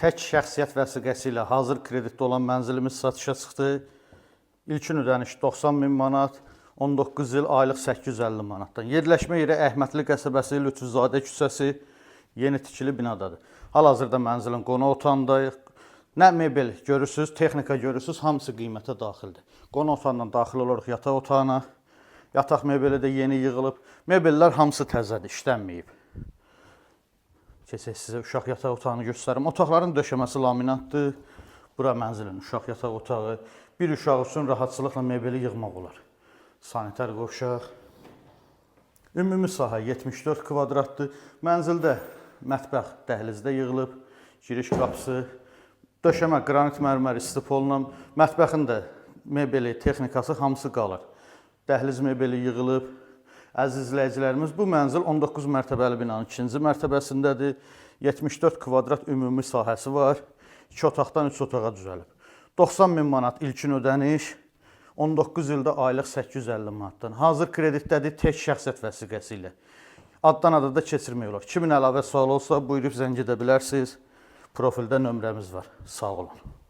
Tək şəxsiyyət vəsiqəsi ilə hazır kreditdə olan mənzilimiz satışa çıxdı. İlkin ödəniş 90.000 manat, 19 il aylıq 850 manatdan. Yerləşmə yeri Əhmədli qəsəbəsi, Lütfüzadə küçəsi, yeni tikili binadadır. Hal-hazırda mənzilin qonaq otağındayıq. Nə mebel görürsünüz, texnika görürsünüz, hamısı qiymətə daxildir. Qonaq otağından daxil oluruq yataq otağına. Yataq mebeli də yeni yığılıb. Mebellər hamısı təzədir, işlənməyib. Keçək sizə uşaq yataq otağını göstərim. Otaqların döşəməsi laminatdır. Bura mənzilin uşaq yataq otağı. Bir uşaq üçün rahatçılıqla mebeli yığmaq olar. Sanitar qovşaq. Ümumi sahə 74 kvadratdır. Mənzildə mətbəx dəhlizdə yığılıb. Giriş qapısı. Döşəmə qranit mərmər istif olunan. Mətbəxin də mebeli, texnikası hamısı qalır. Dəhliz mebeli yığılıb. Əziz izləyicilərimiz, bu mənzil 19 mərtəbəli binanın 2-ci mərtəbəsindədir. 74 kvadrat ümumi sahəsi var. 2 otaqdan 3 otağa düzəlib. 90.000 manat ilkin ödəniş, 19 ildə aylıq 850 manatdan. Hazır kreditdədir, tək şəxsiyyət vəsiqəsi ilə. Addan ada da keçirmək olar. Kimin əlavə sual olsa, buyurub zəng edə bilərsiniz. Profildə nömrəmiz var. Sağ olun.